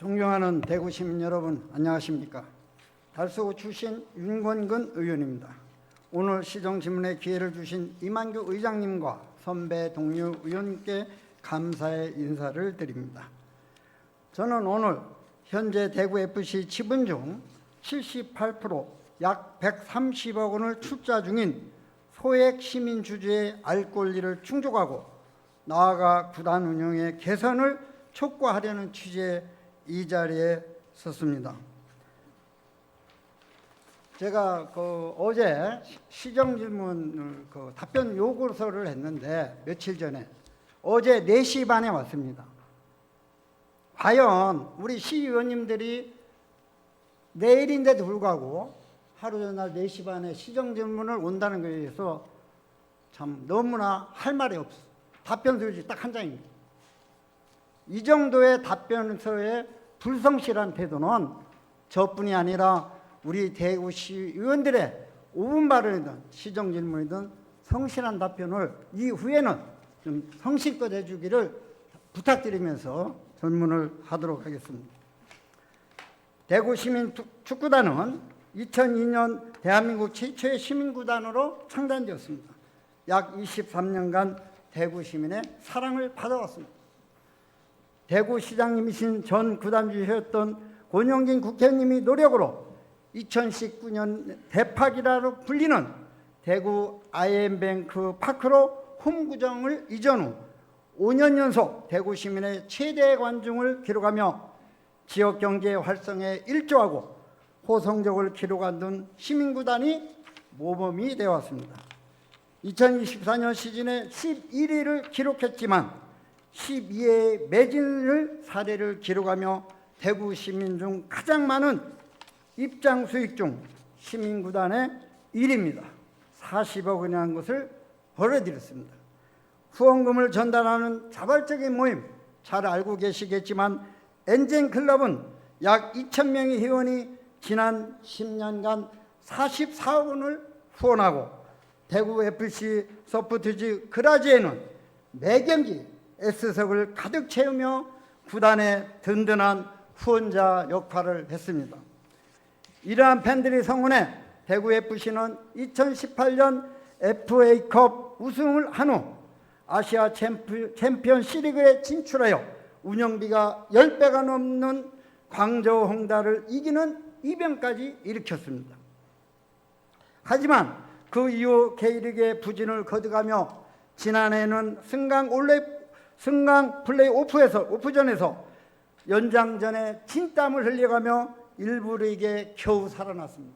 존경하는 대구 시민 여러분, 안녕하십니까? 달서구 출신 윤권근 의원입니다. 오늘 시정질문에 기회를 주신 이만규 의장님과 선배 동료 의원님께 감사의 인사를 드립니다. 저는 오늘 현재 대구FC 지분 중 78%, 약 130억 원을 출자 중인 소액 시민 주주의 알 권리를 충족하고 나아가 구단 운영의 개선을 촉구하려는 취지의 이 자리에 섰습니다. 제가 어제 시정질문 답변 요구서를 했는데 며칠 전에 어제 4시 반에 왔습니다. 과연 우리 시의원님들이 내일인데도 불구하고 하루 전날 4시 반에 시정질문을 온다는 것에 대해서 참 너무나 할 말이 없어. 답변서지 딱 한 장입니다. 이 정도의 답변서의 불성실한 태도는 저뿐이 아니라 우리 대구시 의원들의 5분 발언이든 시정질문이든 성실한 답변을 이후에는 좀 성실껏 해주기를 부탁드리면서 질문을 하도록 하겠습니다. 대구시민축구단은 2002년 대한민국 최초의 시민구단으로 창단되었습니다. 약 23년간 대구 시민의 사랑을 받아왔습니다. 대구시장님이신 전 구단주셨던 권영진 국회의원님이 노력으로 2019년 대팍이라고 불리는 대구 IM뱅크 파크로 홈구장을 이전 후 5년 연속 대구 시민의 최대 관중을 기록하며 지역 경제 활성에 일조하고 호성적을 기록한 시민구단이 모범이 되어 왔습니다. 2024년 시즌에 11위를 기록했지만 12회의 매진을 사례를 기록하며 대구 시민 중 가장 많은 입장 수익 중 시민구단의 1위입니다. 40억 원이라는 것을 벌어들였습니다. 후원금을 전달하는 자발적인 모임 잘 알고 계시겠지만 엔젠클럽은 약 2,000명의 회원이 지난 10년간 44억 원을 후원하고 대구FC 서포트즈 그라지에는 매경기 S석을 가득 채우며 구단의 든든한 후원자 역할을 했습니다. 이러한 팬들의 성원에 대구FC는 2018년 FA컵 우승을 한 후 아시아 챔피언스 리그에 진출하여 운영비가 10배가 넘는 광저우 홍다를 이기는 이변까지 일으켰습니다. 하지만 그 이후 K리그의 부진을 거듭하며 지난해에는 승강 플레이오프에서 오프전에서 연장전에 진땀을 흘려가며 일부 리그에 겨우 살아났습니다.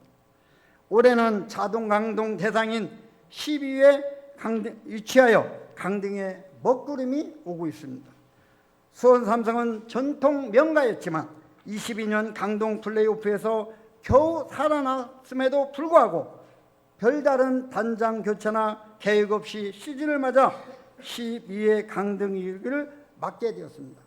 올해는 자동 강등 대상인 12위에 위치하여 강등의 먹구름이 오고 있습니다. 수원 삼성은 전통 명가였지만 22년 강동 플레이오프에서 겨우 살아났음에도 불구하고 별다른 단장 교체나 계획 없이 시즌을 맞아 12회 강등 위기를 맞게 되었습니다.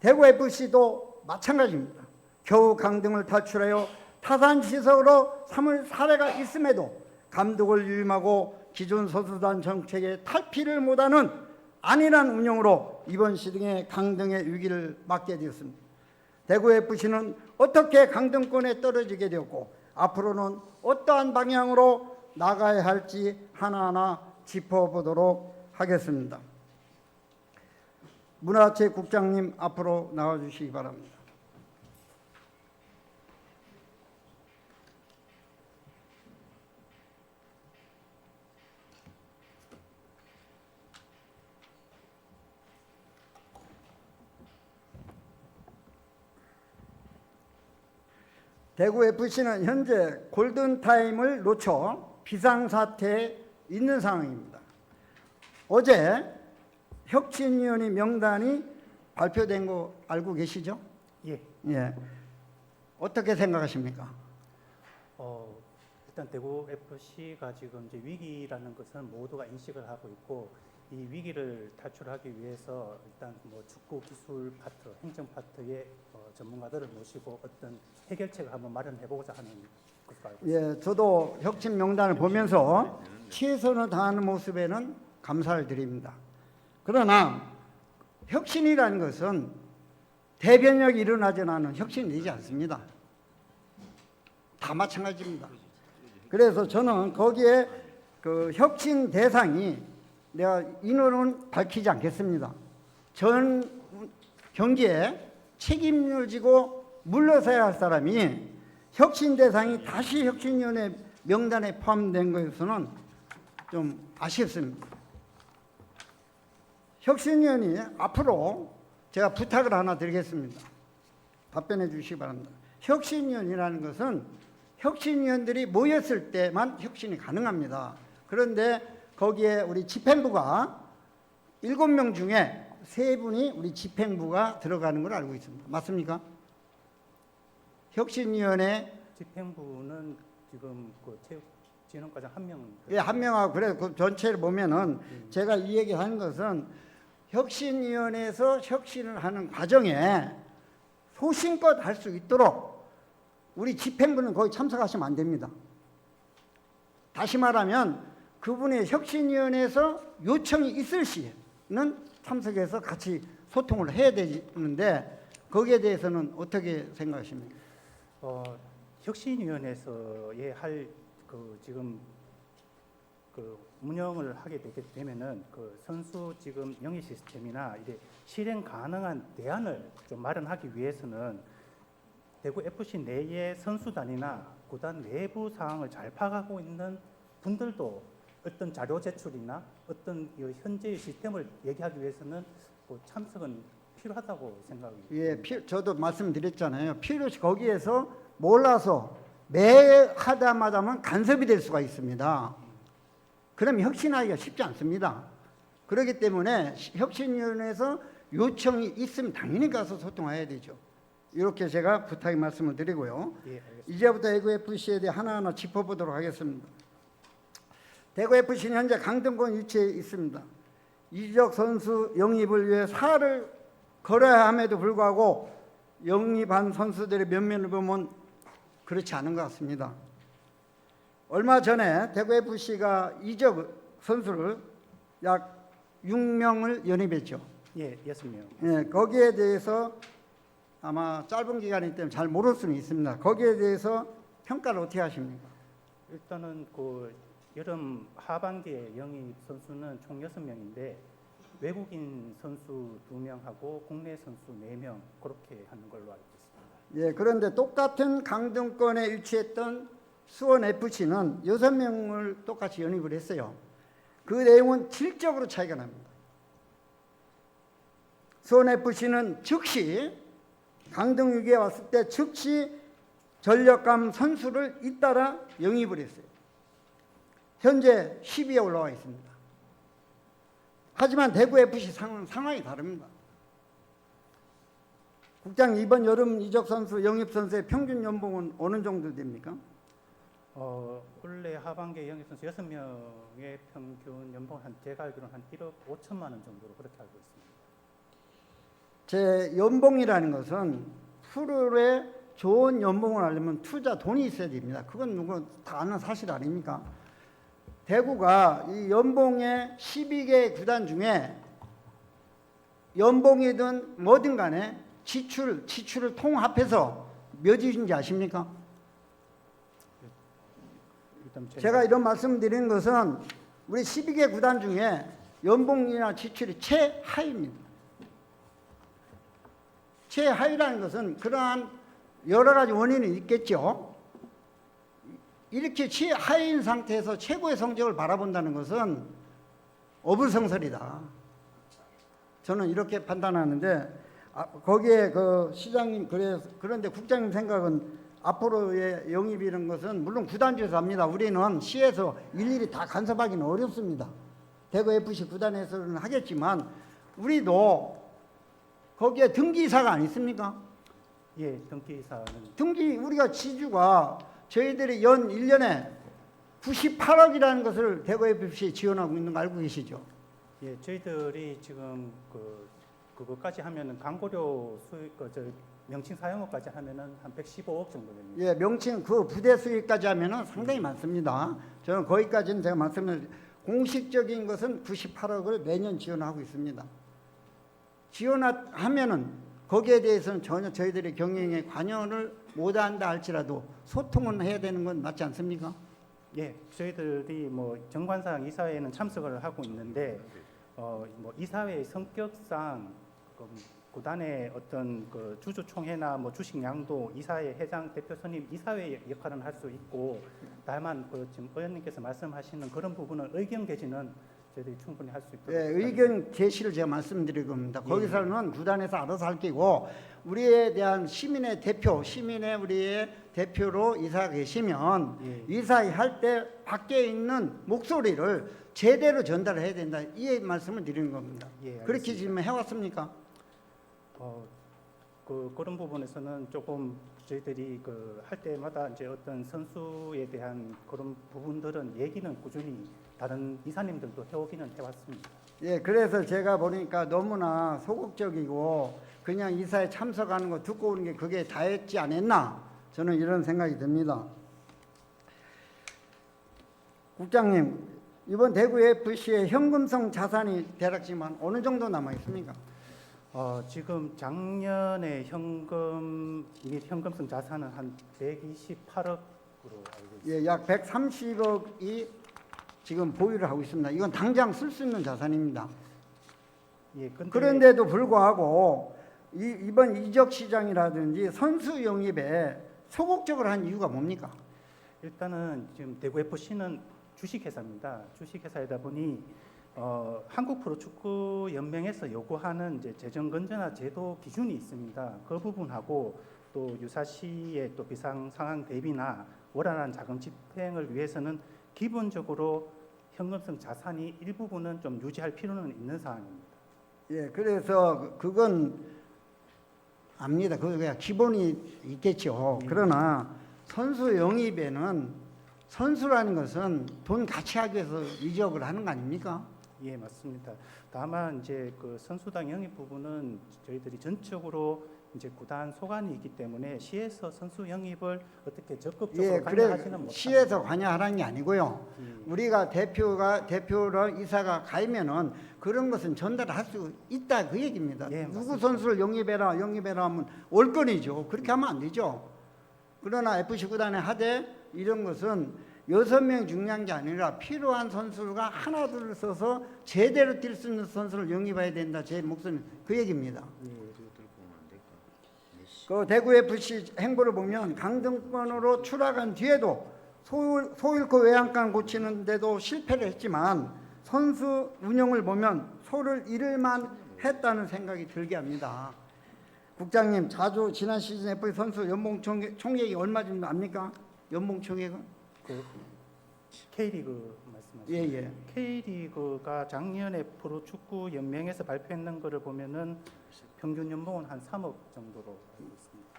대구FC도 마찬가지입니다. 겨우 강등을 탈출하여 타산시설로 삼을 사례가 있음에도 감독을 유임하고 기존 선수단 정책에 탈피를 못하는 안일한 운영으로 이번 시즌에 강등의 위기를 맞게 되었습니다. 대구FC는 어떻게 강등권에 떨어지게 되었고 앞으로는 어떠한 방향으로 나가야 할지 하나하나 짚어보도록 하겠습니다. 문화체육국장님 앞으로 나와주시기 바랍니다. 대구FC는 현재 골든타임을 놓쳐 비상사태에 있는 상황입니다. 어제 혁신위원회 명단이 발표된 거 알고 계시죠? 예. 예. 어떻게 생각하십니까? 일단 대구FC가 지금 이제 위기라는 것은 모두가 인식을 하고 있고 이 위기를 탈출하기 위해서 일단 축구 기술 파트, 행정 파트의 전문가들을 모시고 어떤 해결책을 한번 마련해보고자 하는 것으로 알고 있습니다. 예, 저도 혁신 명단을 보면서 최선을 다하는 모습에는 감사를 드립니다. 그러나 혁신이라는 것은 대변력이 일어나지 않은 혁신이 되지 않습니다. 다 마찬가지입니다. 그래서 저는 거기에 그 혁신 대상이 내가 인원은 밝히지 않겠습니다. 전 경기에 책임을 지고 물러서야 할 사람이 혁신 대상이 다시 혁신위원회 명단에 포함된 것에서는 좀 아쉽습니다. 혁신위원이 앞으로 제가 부탁을 하나 드리겠습니다. 답변해 주시기 바랍니다. 혁신위원이라는 것은 혁신위원들이 모였을 때만 혁신이 가능합니다. 그런데 거기에 우리 집행부가 7명 중에 3분이 우리 집행부가 들어가는 걸 알고 있습니다. 맞습니까? 혁신위원회 집행부는 지금 그 체육진흥과장 1명. 예, 1명하고 그래 그 전체를 보면은 제가 이 얘기하는 것은 혁신위원회에서 혁신을 하는 과정에 소신껏 할 수 있도록 우리 집행부는 거기 참석하시면 안 됩니다. 다시 말하면 그분의 혁신위원회에서 요청이 있을 시에는 참석해서 같이 소통을 해야 되는데 거기에 대해서는 어떻게 생각하십니까? 혁신위원회에서의 할 그 지금 그 운영을 하게 되게 되면은 그 선수 지금 영위 시스템이나 이제 실행 가능한 대안을 좀 마련하기 위해서는 대구 FC 내의 선수단이나 구단 내부 상황을 잘 파악하고 있는 분들도 어떤 자료 제출이나 어떤 현재의 시스템을 얘기하기 위해서는 그 참석은 필요하다고 생각합니다. 예, 저도 말씀드렸잖아요. 필요시 거기에서 몰라서 매 하다마다만 간섭이 될 수가 있습니다. 그럼 혁신하기가 쉽지 않습니다. 그렇기 때문에 혁신위원회에서 요청이 있으면 당연히 가서 소통해야 되죠. 이렇게 제가 부탁의 말씀을 드리고요. 예, 이제부터 대구FC에 대해 하나하나 짚어보도록 하겠습니다. 대구FC는 현재 강등권 위치에 있습니다. 이적 선수 영입을 위해 사활을 걸어야 함에도 불구하고 영입한 선수들의 면면을 보면 그렇지 않은 것 같습니다. 얼마 전에 대구FC가 이적 선수를 약 6명을 영입했죠. 예, 6명. 예, 거기에 대해서 아마 짧은 기간이기 때문에 잘 모를 수는 있습니다. 거기에 대해서 평가를 어떻게 하십니까? 일단은 그 여름 하반기에 영입 선수는 총 6명인데 외국인 선수 2명하고 국내 선수 4명 그렇게 하는 걸로 알고 있습니다. 예, 그런데 똑같은 강등권에 위치했던 수원FC는 6명을 똑같이 영입을 했어요. 그 내용은 질적으로 차이가 납니다. 수원FC는 즉시 강등 위기에 왔을 때 즉시 전력감 선수를 잇따라 영입을 했어요. 현재 10위에 올라와 있습니다. 하지만 대구FC 상황이 다릅니다. 국장 이번 여름 이적 선수 영입 선수의 평균 연봉은 어느 정도 됩니까? 원래 하반기에 영입 선수 6명의 평균 연봉 제가 알기로는 한 1억 5천만 원 정도로 그렇게 알고 있습니다. 제 연봉이라는 것은 프로의 좋은 연봉을 하려면 투자 돈이 있어야 됩니다. 그건 누구 다 아는 사실 아닙니까? 대구가 이 연봉의 12개 구단 중에 연봉이든 뭐든 간에 지출을 통합해서 몇인지 아십니까? 제가 이런 말씀을 드리는 것은 우리 12개 구단 중에 연봉이나 지출이 최하위입니다. 최하위라는 것은 그러한 여러 가지 원인이 있겠죠. 이렇게 최하위인 상태에서 최고의 성적을 바라본다는 것은 어불성설이다. 저는 이렇게 판단하는데 거기에 그 시장님 그런데 국장님 생각은 앞으로의 영입 이런 것은 물론 구단주에서 합니다. 우리는 시에서 일일이 다 간섭하기는 어렵습니다. 대구FC 구단에서는 하겠지만 우리도 거기에 등기이사가 안 있습니까? 예, 등기이사는 우리가 지주가 저희들이 연 1년에 98억이라는 것을 대구FC에 지원하고 있는 거 알고 계시죠? 예, 저희들이 지금 그거까지 하면은 광고료 수익 명칭 사용료까지 하면은 한 115억 정도 됩니다. 예, 명칭 그 부대 수익까지 하면은 상당히 많습니다. 저는 거기까지는 제가 말씀을 공식적인 것은 98억을 매년 지원하고 있습니다. 지원하면은 거기에 대해서는 전혀 저희들이 경영에 관여를 못한다 할지라도 소통은 해야 되는 건 맞지 않습니까? 예, 저희들이 뭐 정관상 이사회에는 참석을 하고 있는데 뭐 이사회의 성격상 구단의 어떤 그 주주총회나 뭐 주식 양도 이사회 회장 대표 선임 이사회 역할은 할 수 있고 다만 그 지금 의원님께서 말씀하시는 그런 부분은 의견 개진은 저희들이 충분히 할 수 있도록 예, 의견 제시를 제가 말씀드릴 겁니다. 예. 거기서는 구단에서 알아서 할 끼고 우리에 대한 시민의 대표, 시민의 우리의 대표로 이사가 계시면 예. 이사회 할 때 밖에 있는 목소리를 제대로 전달해야 된다. 이 말씀을 드리는 겁니다. 예, 알겠습니다. 그렇게 지금 해왔습니까? 그런 부분에서는 조금 저희들이 그 할 때마다 이제 어떤 선수에 대한 그런 부분들은 얘기는 꾸준히 다른 이사님들도 해오기는 해왔습니다. 예, 그래서 제가 보니까 너무나 소극적이고 그냥 이사에 참석하는 거 듣고 오는 게 그게 다였지 않았나 저는 이런 생각이 듭니다. 국장님, 이번 대구 FC의 현금성 자산이 대략 지금 어느 정도 남아 있습니까? 지금 작년에 현금 및 현금성 자산은 한 128억으로 알고 있습니다. 예, 약 130억이 지금 보유를 하고 있습니다. 이건 당장 쓸 수 있는 자산입니다. 예, 근데 그런데도 불구하고 이번 이적 시장이라든지 선수 영입에 소극적으로 한 이유가 뭡니까? 일단은 지금 대구 FC는 주식회사입니다. 주식회사이다 보니 한국 프로축구 연맹에서 요구하는 이제 재정 건전화 제도 기준이 있습니다. 그 부분하고 또 유사시의 또 비상 상황 대비나 원활한 자금 집행을 위해서는 기본적으로 현금성 자산이 일부분은 좀 유지할 필요는 있는 사안입니다. 예, 그래서 그건 압니다. 그게 기본이 있겠죠. 그러나 선수 영입에는 선수라는 것은 돈 같이 하기 위해서 이적을 하는 거 아닙니까? 예, 맞습니다. 다만 이제 그 선수당 영입 부분은 저희들이 전적으로 이제 구단 소관이 있기 때문에 시에서 선수 영입을 어떻게 적극적으로 예, 관여하지는 그래 못합니다. 시에서 관여하라는 게 아니고요. 예. 우리가 대표로 이사가 가면은 그런 것은 전달할 수 있다 그 얘기입니다. 예, 누구 맞습니다. 선수를 영입해라 하면 올건이죠. 그렇게 하면 안 되죠. 그러나 FC 구단에 하되 이런 것은 6명 중요한 게 아니라 필요한 선수가 하나 둘 써서 제대로 뛸 수 있는 선수를 영입해야 된다. 제 목소리는 그 얘기입니다. 그 대구 FC 행보를 보면 강등권으로 추락한 뒤에도 소일코 외양간 고치는데도 실패를 했지만 선수 운영을 보면 소를 잃을만 했다는 생각이 들게 합니다. 국장님, 자주 지난 시즌 FC 선수 연봉 총액이 얼마쯤 압니까? 연봉 총액은? 그 K리그 말씀하시죠? 예, 예. K리그가 작년에 프로축구 연맹에서 발표했는 거를 보면은 평균 연봉은 한 3억 정도로 알고 있습니다.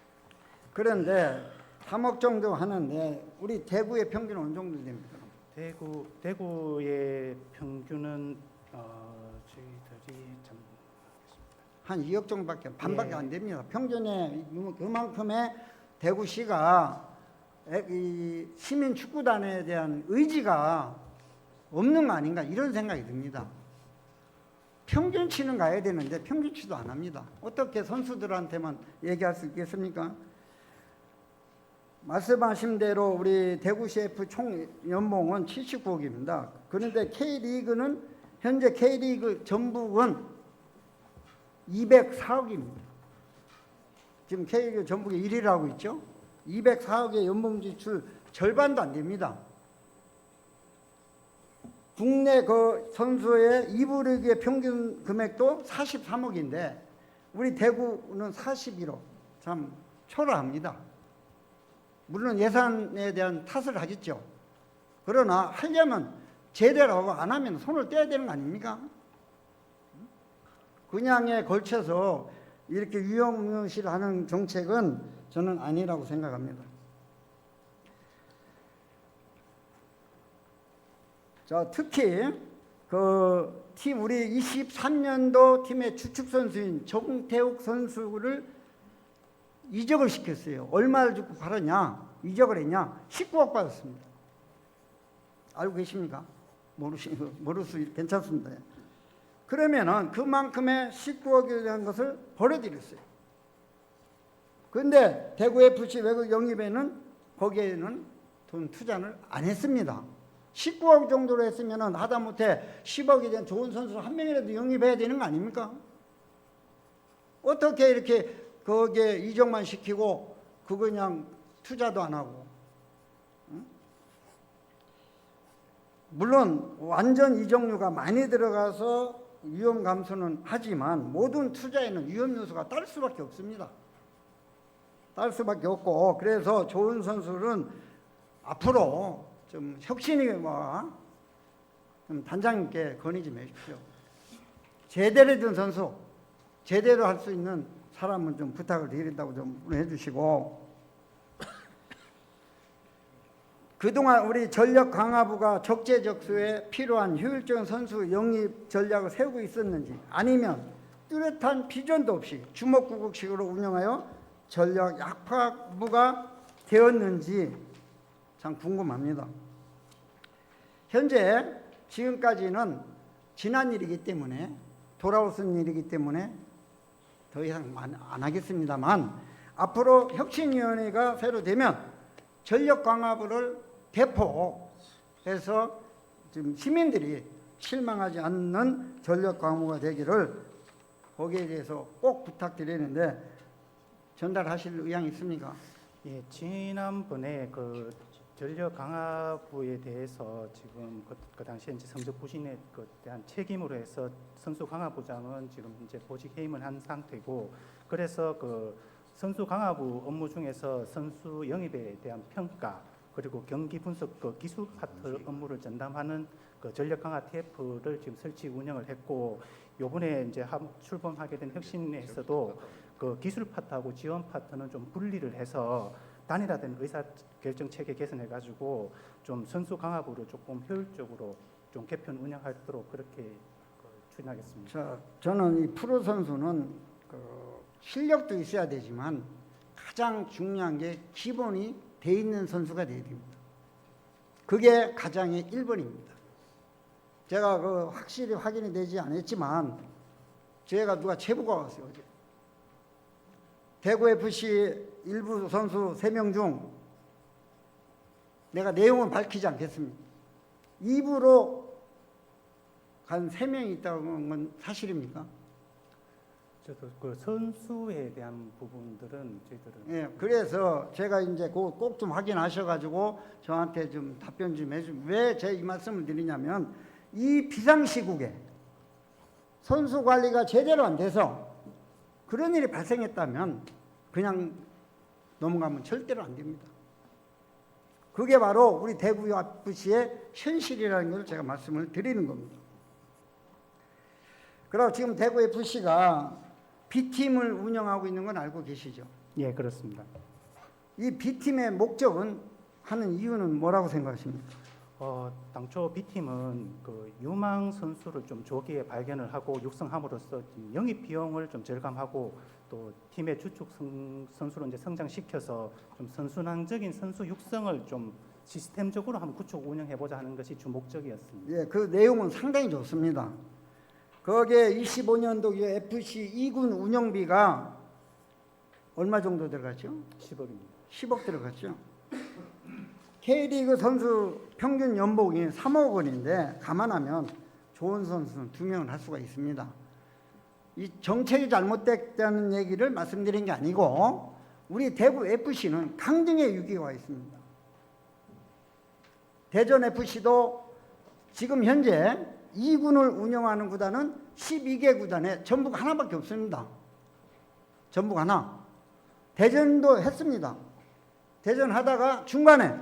그런데 3억 정도 하는데 우리 대구의 평균은 어느 정도 됩니까? 대구의 평균은 저희들이 참 한 2억 정도밖에 반밖에 예. 안 됩니다. 평균에 그만큼의 대구시가 이 시민 축구단에 대한 의지가 없는 거 아닌가 이런 생각이 듭니다. 평균치는 가야 되는데 평균치도 안 합니다. 어떻게 선수들한테만 얘기할 수 있겠습니까? 말씀하신 대로 우리 대구 CF 총 연봉은 79억입니다. 그런데 K리그는 현재 K리그 전북은 204억입니다. 지금 K리그 전북이 1위를 하고 있죠. 204억의 연봉 지출 절반도 안 됩니다. 국내 그 선수의 2부 리그의 평균 금액도 43억인데 우리 대구는 41억. 참 초라합니다. 물론 예산에 대한 탓을 하겠죠. 그러나 하려면 제대로 하고 안 하면 손을 떼야 되는 거 아닙니까? 그냥에 걸쳐서 이렇게 유용무실하는 정책은 저는 아니라고 생각합니다. 자, 특히 그 팀 우리 23년도 팀의 주축 선수인 정태욱 선수를 이적을 시켰어요. 얼마를 주고 팔았냐? 이적을 했냐? 19억 받았습니다. 알고 계십니까? 모르시 괜찮습니다. 그러면은 그만큼의 19억이라는 것을 벌어들였어요. 근데 대구 FC 외국 영입에는 거기에는 돈 투자를 안 했습니다. 19억 정도로 했으면 하다못해 10억이 된 좋은 선수 한 명이라도 영입해야 되는 거 아닙니까? 어떻게 이렇게 거기에 이적만 시키고 그거 그냥 투자도 안 하고. 응? 물론 완전 이적료가 많이 들어가서 위험 감소는 하지만 모든 투자에는 위험 요소가 딸 수밖에 없습니다. 딸 수밖에 없고, 그래서 좋은 선수는 앞으로 좀 혁신이와 좀 단장님께 건의 좀 해주십시오. 제대로 된 선수, 제대로 할 수 있는 사람은 좀 부탁을 드린다고 좀 해주시고, 그동안 우리 전력 강화부가 적재적소에 필요한 효율적인 선수 영입 전략을 세우고 있었는지, 아니면 뚜렷한 비전도 없이 주먹구구식으로 운영하여 전력 약화부가 되었는지 참 궁금합니다. 현재 지금까지는 지난 일이기 때문에, 돌아올 수 있는 일이기 때문에 더 이상 안 하겠습니다만, 앞으로 혁신위원회가 새로 되면 전력 강화부를 대폭해서 지금 시민들이 실망하지 않는 전력 강화부가 되기를 거기에 대해서 꼭 부탁드리는데 전달하실 의향이 있습니까? 예, 지난번에 그 전력 강화부에 대해서 지금 그 당시에 이제 성적 부진에 대한 책임으로 해서 선수 강화부장은 지금 이제 보직 해임을 한 상태고, 그래서 그 선수 강화부 업무 중에서 선수 영입에 대한 평가, 그리고 경기 분석 그 기술 파트 업무를 전담하는 그 전력 강화 TF를 지금 설치 운영을 했고, 요번에 이제 출범하게 된 혁신에서도 그 기술 파트하고 지원 파트는 좀 분리를 해서 단일화된 의사 결정 체계 개선해 가지고 좀 선수 강화부를 조금 효율적으로 좀 개편 운영하도록 그렇게 추진하겠습니다. 자, 저는 이 프로 선수는 실력도 있어야 되지만 가장 중요한 게 기본이 돼 있는 선수가 돼야 됩니다. 그게 가장의 1번입니다. 제가 확실히 확인이 되지 않았지만 제가 누가 제보가 왔어요. 어제. 대구FC 일부 선수 3명 중 내가 내용은 밝히지 않겠습니다. 2부로 간 3명이 있다는 건 사실입니까? 저도 그 선수에 대한 부분들은 저희들은 예, 그래서 제가 이제 꼭 좀 확인하셔가지고 저한테 좀 답변 좀 해주면, 왜 제가 이 말씀을 드리냐면, 이 비상시국에 선수 관리가 제대로 안 돼서 그런 일이 발생했다면 그냥 넘어가면 절대로 안 됩니다. 그게 바로 우리 대구FC의 현실이라는 걸 제가 말씀을 드리는 겁니다. 그리고 지금 대구FC가 B팀을 운영하고 있는 건 알고 계시죠? 예, 그렇습니다. 이 B팀의 목적은, 하는 이유는 뭐라고 생각하십니까? 당초 B팀은 그 유망 선수를 좀 조기에 발견을 하고 육성함으로써 영입 비용을 좀 절감하고, 또 팀의 주축 선수로 이제 성장시켜서 좀 선순환적인 선수 육성을 좀 시스템적으로 한번 구축 운영해보자 하는 것이 주 목적이었습니다. 예, 그 내용은 상당히 좋습니다. 거기에 25년도 FC 2군 운영비가 얼마 정도 들어갔죠? 10억입니다. 10억 들어갔죠. K리그 선수 평균 연봉이 3억 원인데 감안하면 좋은 선수는 2명을 할 수가 있습니다. 이 정책이 잘못됐다는 얘기를 말씀드린 게 아니고, 우리 대구FC는 강등의 위기가 와 있습니다. 대전FC도 지금 현재 2군을 운영하는 구단은 12개 구단에 전북 하나밖에 없습니다. 전북 하나. 대전도 했습니다. 대전 하다가 중간에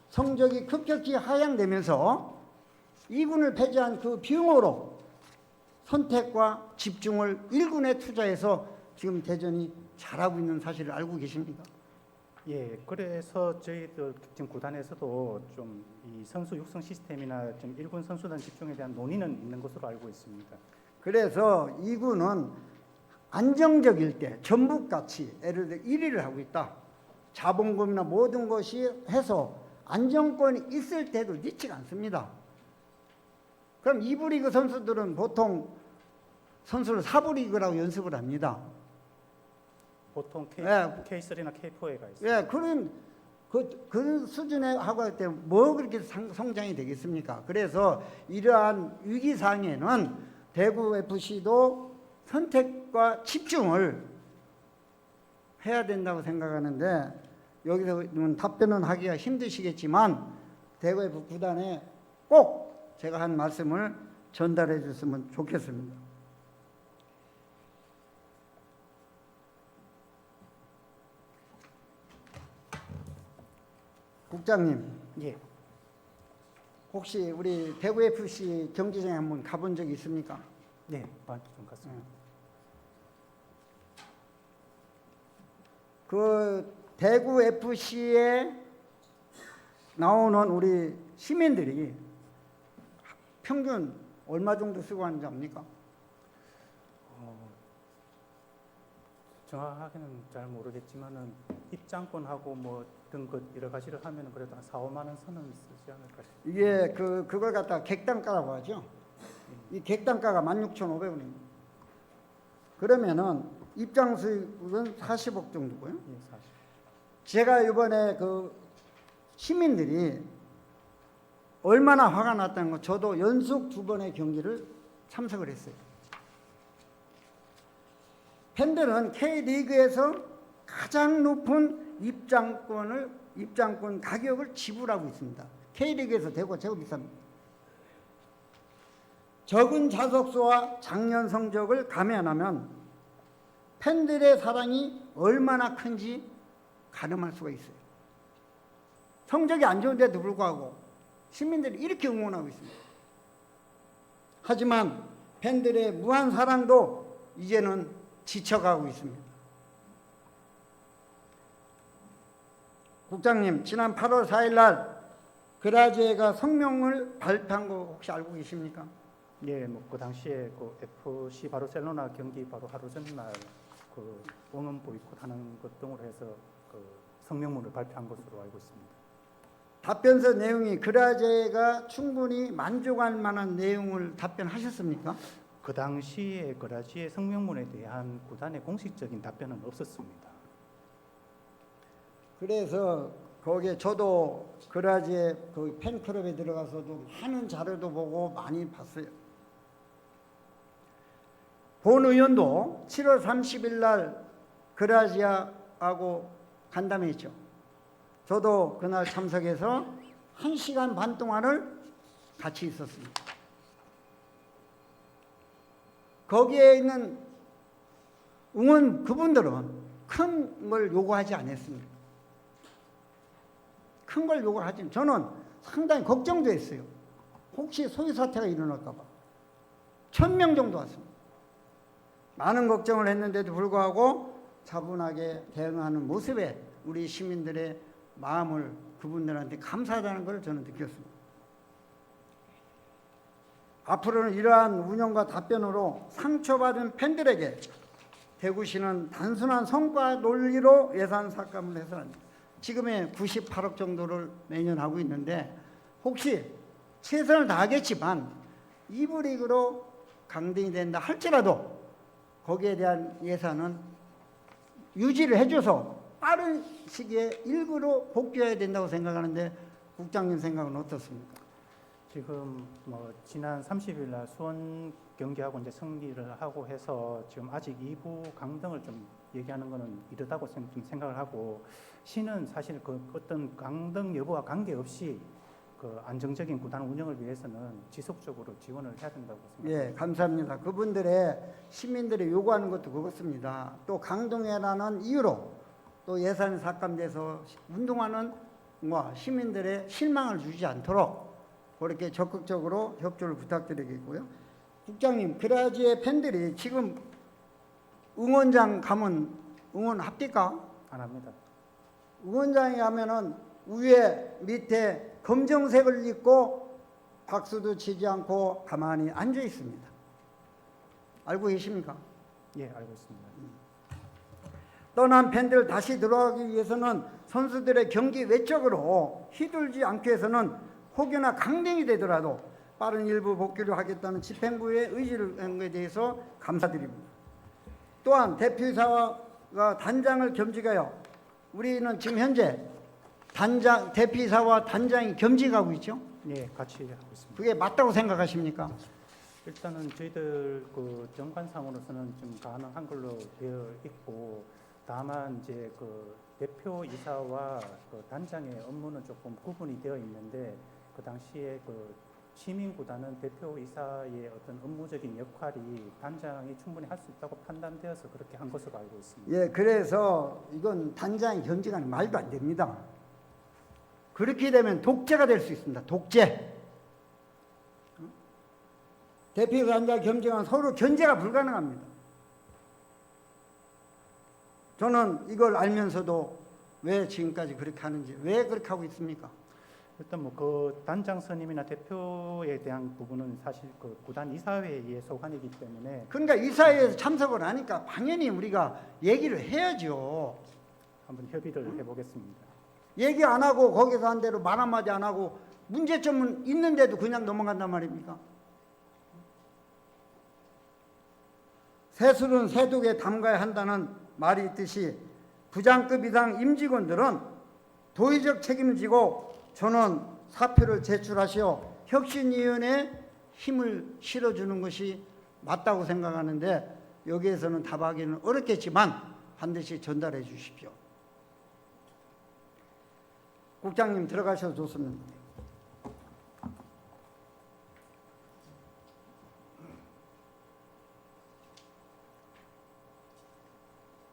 성적이 급격히 하향되면서 2군을 폐지한 그 비용으로 선택과 집중을 1군에 투자해서 지금 대전이 잘하고 있는 사실을 알고 계십니까? 예, 그래서 저희들 지금 구단에서도 좀 이 선수 육성 시스템이나 좀 1군 선수단 집중에 대한 논의는 있는 것으로 알고 있습니다. 그래서 2군은 안정적일 때 전북같이 예를 들어 1위를 하고 있다. 자본금이나 모든 것이 해서 안정권이 있을 때도 늦지가 않습니다. 그럼 2부 리그 선수들은 보통 선수를 4부 리그라고 연습을 합니다. 보통 예. K3나 K4에 가 있습니다. 예, 그런 그 수준에 하고 할 때 뭐 그렇게 성장이 되겠습니까? 그래서 이러한 위기 상황에는 대구 FC도 선택과 집중을 해야 된다고 생각하는데 여기서 답변은 하기가 힘드시겠지만 대구 FC 구단에 꼭 제가 한 말씀을 전달해 줬으면 좋겠습니다. 국장님, 예. 혹시 우리 대구 FC 경기장에 한번 가본 적이 있습니까? 네, 많이 좀 갔습니다. 그 대구 FC에 나오는 우리 시민들이 평균 얼마 정도 쓰고 하는지 압니까? 정확하게는 잘 모르겠지만은 입장권하고 뭐 등것 여러 가지를 하면은 그래도 한 4, 5만 원 선은 쓰지 않을까 싶습니다. 이게 그걸 갖다 객단가라고 하죠. 이 객단가가 16,500원입니다. 그러면은 입장 수익은 40억 정도고요. 예, 사실. 제가 이번에 그 시민들이 얼마나 화가 났다는 거 저도 연속 2번의 경기를 참석을 했어요. 팬들은 K리그에서 가장 높은 입장권 가격을 지불하고 있습니다. K리그에서 대구가 제일 비쌉니다. 적은 자석수와 작년 성적을 감안하면 팬들의 사랑이 얼마나 큰지 가늠할 수가 있어요. 성적이 안 좋은데도 불구하고 시민들이 이렇게 응원하고 있습니다. 하지만 팬들의 무한 사랑도 이제는 지쳐가고 있습니다. 국장님, 지난 8월 4일 날 그라제가 성명을 발표한 거 혹시 알고 계십니까? 예, 뭐 그 당시에 그 FC 바르셀로나 경기 바로 하루 전날 그 응원 보이콧하는 것 등으로 해서 그 성명문을 발표한 것으로 알고 있습니다. 답변서 내용이 그라제가 충분히 만족할 만한 내용을 답변하셨습니까? 그 당시에 그라지의 성명문에 대한 구단의 공식적인 답변은 없었습니다. 그래서 거기에 저도 그라지의 그 팬클럽에 들어가서도 많은 자료도 보고 많이 봤어요. 본 의원도 7월 30일 날 그라지아하고 간담회했죠. 저도 그날 참석해서 1시간 반 동안을 같이 있었습니다. 거기에 있는 응원 그분들은 큰 걸 요구하지 않았습니다. 큰 걸 요구하지 저는 상당히 걱정도 했어요. 혹시 소유 사태가 일어날까 봐. 1,000명 정도 왔습니다. 많은 걱정을 했는데도 불구하고 차분하게 대응하는 모습에 우리 시민들의 마음을 그분들한테 감사하다는 걸 저는 느꼈습니다. 앞으로는 이러한 운영과 답변으로 상처받은 팬들에게 대구시는 단순한 성과 논리로 예산 삭감을 해서는 안 됩니다. 지금의 98억 정도를 매년 하고 있는데 혹시 최선을 다하겠지만 2부 리그로 강등이 된다 할지라도 거기에 대한 예산은 유지를 해줘서 빠른 시기에 일부러 복귀해야 된다고 생각하는데 국장님 생각은 어떻습니까? 지금 뭐 지난 30일 날 수원 경기하고 이제 승리를 하고 해서 지금 아직 2부 강등을 좀 얘기하는 거는 이르다고 좀 생각을 하고 시는 사실 그 어떤 강등 여부와 관계없이 그 안정적인 구단 운영을 위해서는 지속적으로 지원을 해야 된다고 생각합니다. 예, 감사합니다. 그분들의 시민들이 요구하는 것도 그렇습니다. 또 강등해라는 이유로 또 예산이 삭감돼서 운동하는 시민들의 실망을 주지 않도록 그렇게 적극적으로 협조를 부탁드리겠고요. 국장님, 그라지의 팬들이 지금 응원장 가면 응원합니까? 안 합니다. 응원장에 가면은 위에 밑에 검정색을 입고 박수도 치지 않고 가만히 앉아 있습니다. 알고 계십니까? 예, 알고 있습니다. 떠난 팬들 다시 들어가기 위해서는 선수들의 경기 외적으로 휘둘지 않기 위해서는 혹여나 강등이 되더라도 빠른 일부 복귀를 하겠다는 집행부의 의지를 한 것에 대해서 감사드립니다. 또한 대표이사와 단장을 겸직하여 우리는 지금 현재 단장 대표이사와 단장이 겸직하고 있죠. 네, 같이 하고 있습니다. 그게 맞다고 생각하십니까? 일단은 저희들 그 정관상으로서는 좀 가능한 걸로 되어 있고, 다만 이제 그 대표이사와 그 단장의 업무는 조금 구분이 되어 있는데, 그 당시에 그 시민구단은 대표이사의 어떤 업무적인 역할이 단장이 충분히 할 수 있다고 판단되어서 그렇게 한 것으로 알고 있습니다. 예, 그래서 이건 단장이 겸직하는 말도 안 됩니다. 그렇게 되면 독재가 될 수 있습니다. 독재. 대표 단장 겸직은 서로 견제가 불가능합니다. 저는 이걸 알면서도 왜 지금까지 그렇게 하는지, 왜 그렇게 하고 있습니까? 일단 뭐 그 단장 선임이나 대표에 대한 부분은 사실 그 구단 이사회의 소관이기 때문에 그러니까 이사회에서 참석을 하니까 당연히 우리가 얘기를 해야죠. 한번 협의를 해보겠습니다. 얘기 안 하고 거기서 한 대로 말 한마디 안 하고 문제점은 있는데도 그냥 넘어간단 말입니까? 새술은 새독에 담가야 한다는 말이 있듯이 부장급 이상 임직원들은 도의적 책임을 지고 저는 사표를 제출하시어 혁신위원회에 힘을 실어주는 것이 맞다고 생각하는데 여기에서는 답하기는 어렵겠지만 반드시 전달해 주십시오. 국장님 들어가셔도 좋습니다.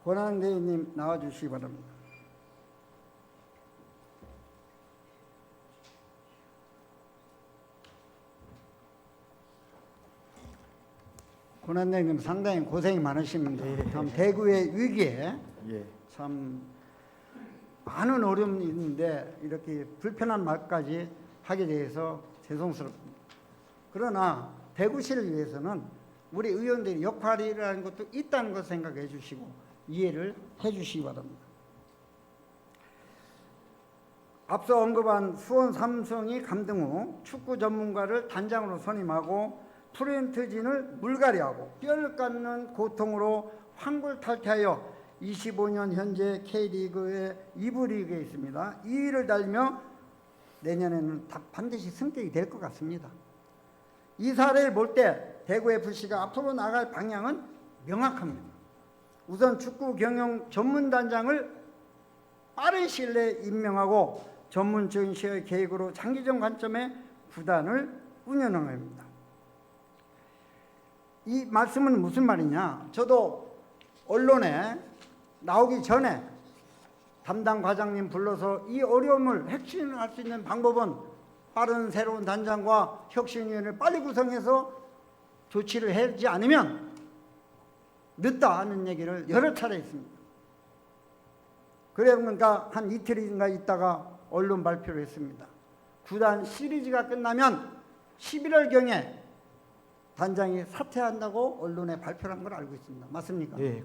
권한대행님 나와주시기 바랍니다. 권한대행님 상당히 고생이 많으십니다. 참 대구의 위기에 참 많은 어려움이 있는데 이렇게 불편한 말까지 하게 돼서 죄송스럽습니다. 그러나 대구시를 위해서는 우리 의원들의 역할이라는 것도 있다는 것을 생각해 주시고 이해를 해 주시기 바랍니다. 앞서 언급한 수원 삼성이 감등 후 축구 전문가를 단장으로 선임하고 프렌트진을 물갈이하고 뼈를 깎는 고통으로 환골탈태하여 25년 현재 K리그의 2부 리그에 있습니다. 2위를 달리며 내년에는 반드시 승격이 될 것 같습니다. 이 사례를 볼 때 대구FC가 앞으로 나갈 방향은 명확합니다. 우선 축구 경영 전문단장을 빠른 시일 내에 임명하고 전문적인 시의 계획으로 장기적 관점의 구단을 운영하는 겁니다. 이 말씀은 무슨 말이냐? 저도 언론에 나오기 전에 담당 과장님 불러서 이 어려움을 핵심할 수 있는 방법은 빠른 새로운 단장과 혁신위원회를 빨리 구성해서 조치를 하지 않으면 늦다 하는 얘기를 여러 차례 했습니다. 그러니까 한 이틀인가 있다가 언론 발표를 했습니다. 구단 시리즈가 끝나면 11월경에 단장이 사퇴한다고 언론에 발표를 한 걸 알고 있습니다. 맞습니까? 예,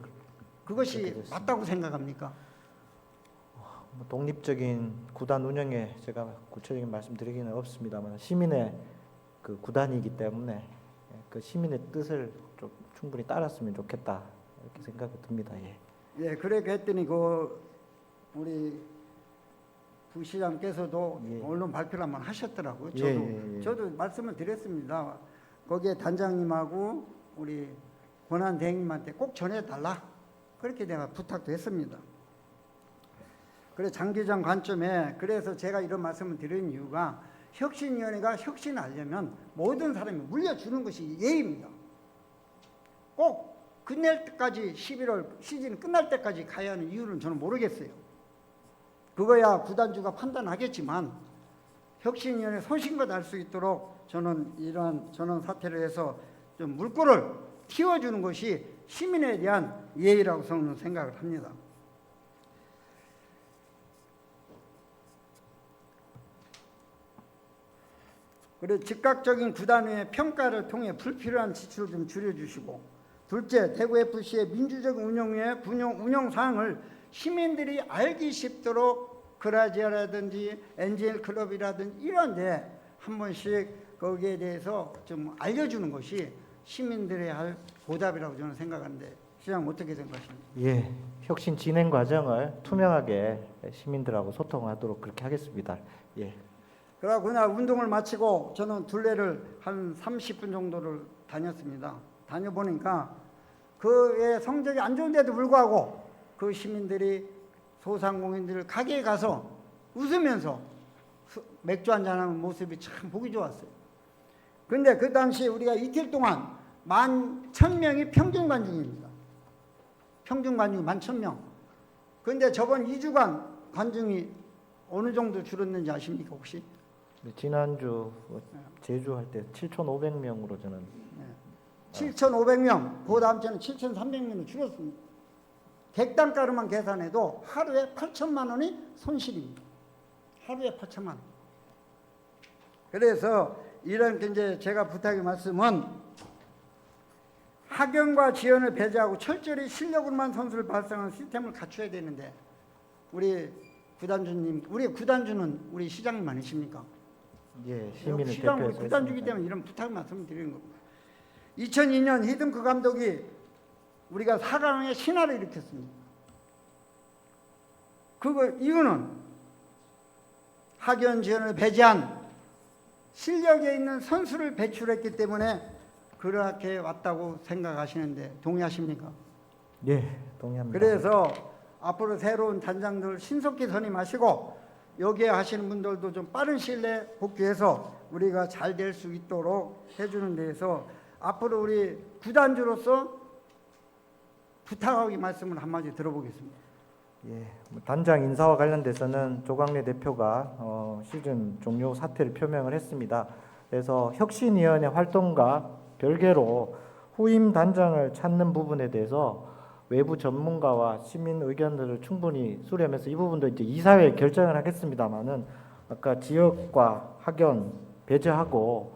그것이 맞다고 생각합니까? 독립적인 구단 운영에 제가 구체적인 말씀드리기는 없습니다만 시민의 그 구단이기 때문에 그 시민의 뜻을 좀 충분히 따랐으면 좋겠다 이렇게 생각이 듭니다. 예. 예, 그렇게 했더니 그 우리 부시장께서도 예. 언론 발표를 한번 하셨더라고요. 저도 말씀을 드렸습니다. 거기에 단장님하고 우리 권한 대행님한테 꼭 전해달라. 그렇게 내가 부탁도 했습니다. 그래 장기적 관점에 그래서 제가 이런 말씀을 드리는 이유가 혁신위원회가 혁신하려면 모든 사람이 물려주는 것이 예의입니다. 꼭 끝낼 때까지 11월 시즌 끝날 때까지 가야 하는 이유는 저는 모르겠어요. 그거야 구단주가 판단하겠지만 혁신위원회 소신껏 할 수 있도록 저는 이러한 전원 사태를 해서 좀 물꼬를 틔워주는 것이 시민에 대한 예의라고 저는 생각을 합니다. 그리고 즉각적인 구단의 평가를 통해 불필요한 지출을 좀 줄여주시고, 둘째, 대구FC의 민주적 운영 사항을 시민들이 알기 쉽도록 그라지아라든지 엔젤클럽이라든지 이런 데 한 번씩 거기에 대해서 좀 알려주는 것이 시민들의 할 보답이라고 저는 생각하는데 시장 어떻게 생각하십니까? 예, 혁신 진행 과정을 투명하게 시민들하고 소통하도록 그렇게 하겠습니다. 예. 그러고 그날 운동을 마치고 저는 둘레를 한 30분 정도를 다녔습니다. 다녀보니까 그의 성적이 안 좋은데도 불구하고 그 시민들이 소상공인들 가게에 가서 웃으면서 맥주 한잔하는 모습이 참 보기 좋았어요. 근데 그 당시 우리가 이틀 동안 11,000명이 평균 관중입니다. 평균 관중이 11,000명. 근데 저번 2주간 관중이 어느 정도 줄었는지 아십니까 혹시? 지난주 제주 할 때 7,500명으로 저는 7,500명, 그 다음 주에는 7,300명으로 줄었습니다. 객단가로만 계산해도 하루에 8천만 원이 손실입니다. 하루에 8천만 원. 그래서 이런 이제 제가 부탁의 말씀은 학연과 지연을 배제하고 철저히 실력으로만 선수를 발생하는 시스템을 갖춰야 되는데 우리 구단주님, 우리 구단주는 우리 시장님 아니십니까? 예, 시민을 시장 우리 대표해서 구단주기 했습니다. 때문에 이런 부탁 말씀을 드리는 겁니다. 2002년 히든크 감독이 우리가 4강의 신화를 일으켰습니다. 그거 이유는 학연 지연을 배제한 실력에 있는 선수를 배출했기 때문에 그렇게 왔다고 생각하시는데 동의하십니까? 예, 동의합니다. 그래서 앞으로 새로운 단장들 신속히 선임하시고 여기에 하시는 분들도 좀 빠른 시일 내에 복귀해서 우리가 잘 될 수 있도록 해주는 데에서 앞으로 우리 구단주로서 부탁하기 말씀을 한마디 들어보겠습니다. 예, 뭐 단장 인사와 관련돼서는 조광래 대표가 시즌 종료 사퇴를 표명을 했습니다. 그래서 혁신위원회 활동과 별개로 후임 단장을 찾는 부분에 대해서 외부 전문가와 시민 의견들을 충분히 수렴해서 이 부분도 이제 이사회에 결정을 하겠습니다만은 아까 지역과 학연 배제하고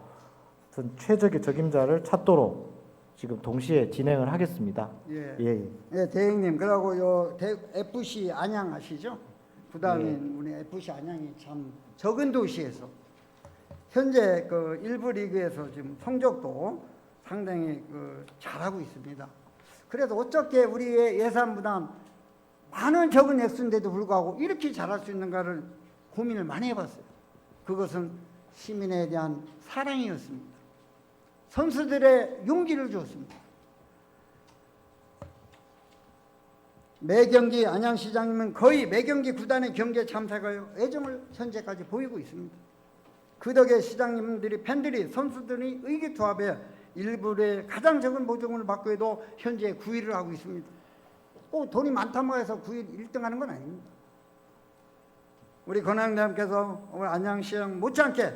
어떤 최적의 적임자를 찾도록 지금 동시에 진행을 하겠습니다. 예, 예. 예 대행님, 그러고 요 FC 안양 아시죠? 구단인 우리 FC 안양이 참 적은 도시에서 현재 그 일부 리그에서 지금 성적도 상당히 잘하고 있습니다. 그래서 어떻게 우리의 예산 부담 많은 적은 액수인데도 불구하고 이렇게 잘할 수 있는가를 고민을 많이 해봤어요. 그것은 시민에 대한 사랑이었습니다. 선수들의 용기를 주었습니다. 매 경기 안양시장님은 거의 매 경기 구단의 경기에 참석하여 애정을 현재까지 보이고 있습니다. 그 덕에 시장님들이 팬들이 선수들이 의기투합해 일부의 가장 적은 보증을 받고 해도 현재 9위를 하고 있습니다. 꼭 돈이 많다고 해서 9위 1등 하는 건 아닙니다. 우리 권항대님께서 오늘 안양시장 못지않게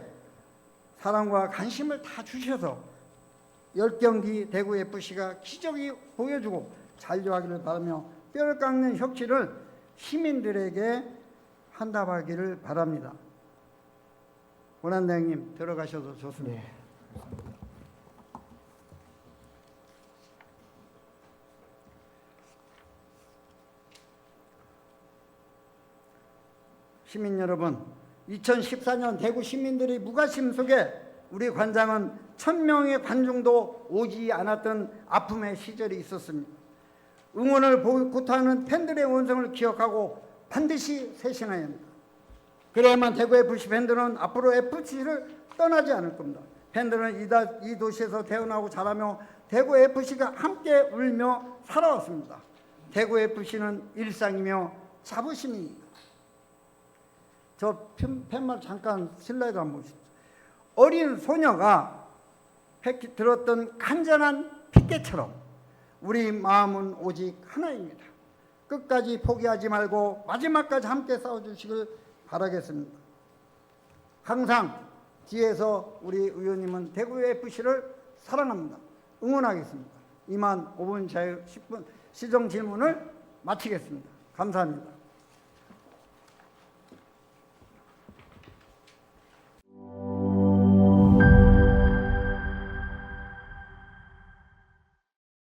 사랑과 관심을 다 주셔서 10경기 대구FC가 기적이 보여주고 잔류하기를 바라며 뼈를 깎는 혁신을 시민들에게 한답하기를 바랍니다. 권한대행님 들어가셔도 좋습니다. 네. 시민 여러분, 2014년 대구 시민들의 무관심 속에 우리 관장은 1,000명의 관중도 오지 않았던 아픔의 시절이 있었습니다. 응원을 고토하는 팬들의 원성을 기억하고 반드시 쇄신해야 합니다. 그래야만 대구 FC 팬들은 앞으로 FC를 떠나지 않을 겁니다. 팬들은 이 도시에서 태어나고 자라며 대구 FC가 함께 울며 살아왔습니다. 대구 FC는 일상이며 자부심입니다. 저 팻말 잠깐 슬라이드 한번 보시죠. 어린 소녀가 들었던 간절한 핏대처럼 우리 마음은 오직 하나입니다. 끝까지 포기하지 말고 마지막까지 함께 싸워주시길 바라겠습니다. 항상 뒤에서 우리 의원님은 대구FC를 사랑합니다. 응원하겠습니다. 이만 5분 자유 10분 시정 질문을 마치겠습니다. 감사합니다.